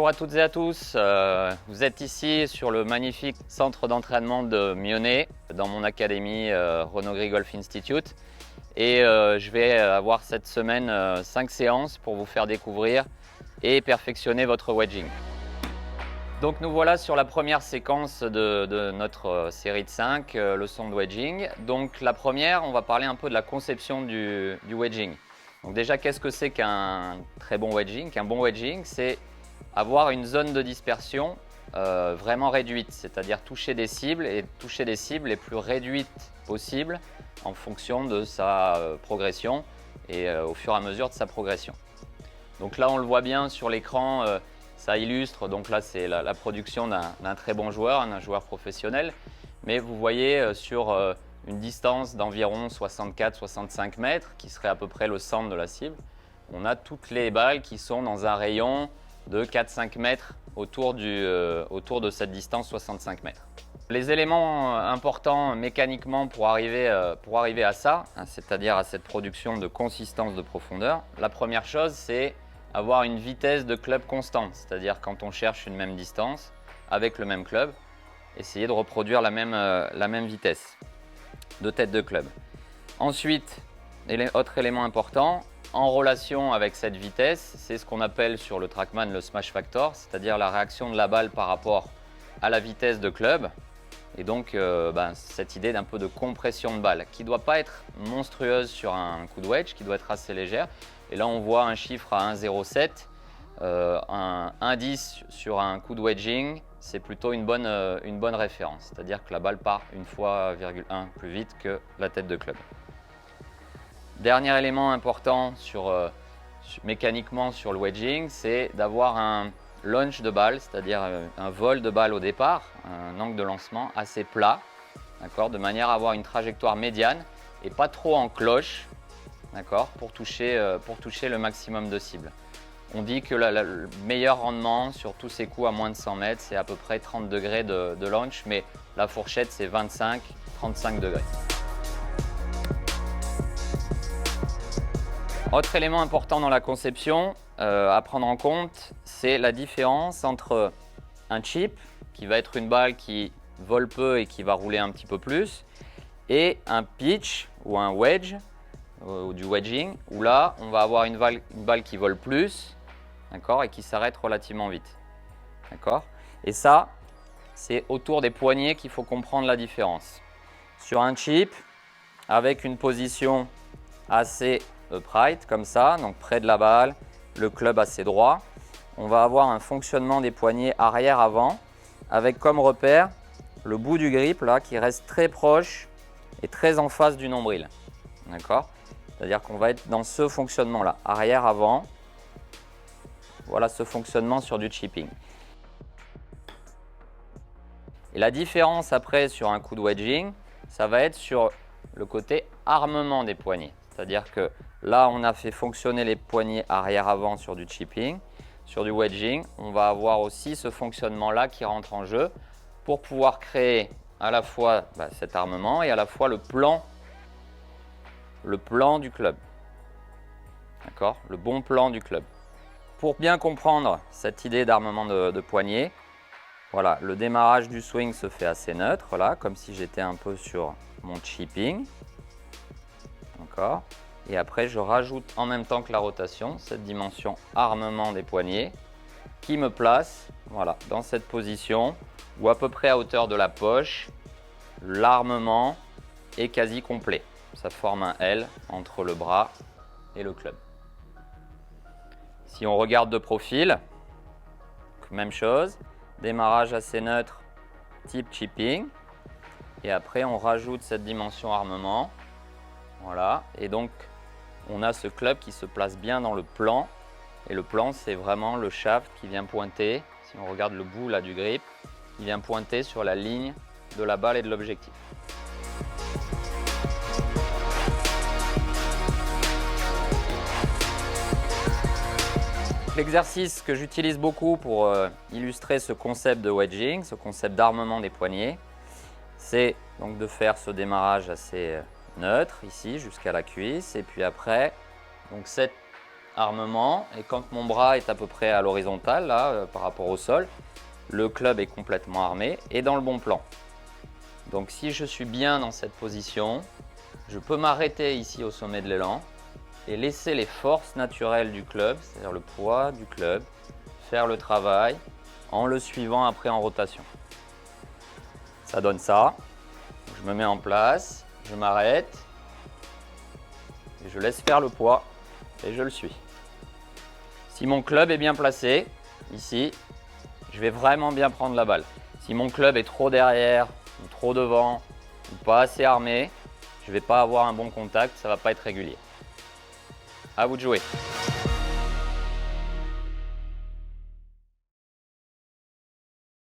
Bonjour à toutes et à tous, vous êtes ici sur le magnifique centre d'entraînement de Mionnet, dans mon académie Renaud Gris Golf Institute. Et je vais avoir cette semaine 5 séances pour vous faire découvrir et perfectionner votre wedging. Donc nous voilà sur la première séquence de notre série de 5 leçons de wedging. Donc la première, on va parler un peu de la conception du wedging. Donc déjà, qu'est-ce que c'est qu'un très bon wedging? Qu'un bon wedging, c'est avoir une zone de dispersion vraiment réduite, c'est-à-dire toucher des cibles les plus réduites possibles en fonction de sa progression et au fur et à mesure de sa progression. Donc là, on le voit bien sur l'écran, ça illustre, donc là c'est la production d'un très bon joueur, d'un joueur professionnel, mais vous voyez sur une distance d'environ 64-65 mètres, qui serait à peu près le centre de la cible, on a toutes les balles qui sont dans un rayon de 4-5 mètres autour de cette distance 65 mètres. Les éléments importants mécaniquement pour arriver à ça, c'est-à-dire à cette production de consistance de profondeur, la première chose c'est avoir une vitesse de club constante, c'est-à-dire quand on cherche une même distance avec le même club, essayer de reproduire la même vitesse de tête de club. Ensuite, autre élément important, en relation avec cette vitesse, c'est ce qu'on appelle sur le TrackMan le smash factor, c'est-à-dire la réaction de la balle par rapport à la vitesse de club. Et donc cette idée d'un peu de compression de balle qui ne doit pas être monstrueuse sur un coup de wedge, qui doit être assez légère. Et là on voit un chiffre à 1,07, un 1,10 sur un coup de wedging, c'est plutôt une bonne référence, c'est-à-dire que la balle part 1,1 plus vite que la tête de club. Dernier élément important mécaniquement sur le wedging, c'est d'avoir un launch de balle, c'est-à-dire un vol de balle au départ, un angle de lancement assez plat, de manière à avoir une trajectoire médiane et pas trop en cloche, pour toucher le maximum de cibles. On dit que le meilleur rendement sur tous ces coups à moins de 100 mètres, c'est à peu près 30 degrés de launch, mais la fourchette c'est 25-35 degrés. Autre élément important dans la conception à prendre en compte, c'est la différence entre un chip, qui va être une balle qui vole peu et qui va rouler un petit peu plus, et un pitch ou un wedge, ou du wedging, où là, on va avoir une balle qui vole plus, et qui s'arrête relativement vite. Et ça, c'est autour des poignets qu'il faut comprendre la différence. Sur un chip, avec une position assez upright, comme ça, donc près de la balle, le club assez droit, on va avoir un fonctionnement des poignets arrière-avant, avec comme repère le bout du grip là, qui reste très proche et très en face du nombril. C'est-à-dire qu'on va être dans ce fonctionnement-là, arrière-avant. Voilà ce fonctionnement sur du chipping. Et la différence après sur un coup de wedging, ça va être sur le côté armement des poignets. C'est-à-dire que là, on a fait fonctionner les poignets arrière-avant sur du chipping. Sur du wedging, on va avoir aussi ce fonctionnement-là qui rentre en jeu pour pouvoir créer à la fois cet armement et à la fois le plan du club. Le bon plan du club. Pour bien comprendre cette idée d'armement de poignet, voilà, le démarrage du swing se fait assez neutre, là, comme si j'étais un peu sur mon chipping. Et après, je rajoute en même temps que la rotation cette dimension armement des poignets qui me place dans cette position où à peu près à hauteur de la poche, l'armement est quasi complet. Ça forme un L entre le bras et le club. Si on regarde de profil, même chose, démarrage assez neutre, type chipping. Et après, on rajoute cette dimension armement. Voilà, et donc on a ce club qui se place bien dans le plan. Et le plan, c'est vraiment le shaft qui vient pointer, si on regarde le bout là, du grip, il vient pointer sur la ligne de la balle et de l'objectif. L'exercice que j'utilise beaucoup pour illustrer ce concept de wedging, ce concept d'armement des poignets, c'est donc de faire ce démarrage assez neutre ici jusqu'à la cuisse et puis après donc cette armement, et quand mon bras est à peu près à l'horizontale, là, par rapport au sol, le club est complètement armé et dans le bon plan. Donc si je suis bien dans cette position, je peux m'arrêter ici au sommet de l'élan et laisser les forces naturelles du club, c'est-à-dire le poids du club, faire le travail en le suivant après en rotation. Ça donne ça. Je me mets en place, je m'arrête, et je laisse faire le poids et je le suis. Si mon club est bien placé, ici, je vais vraiment bien prendre la balle. Si mon club est trop derrière, ou trop devant, ou pas assez armé, je ne vais pas avoir un bon contact, ça ne va pas être régulier. À vous de jouer.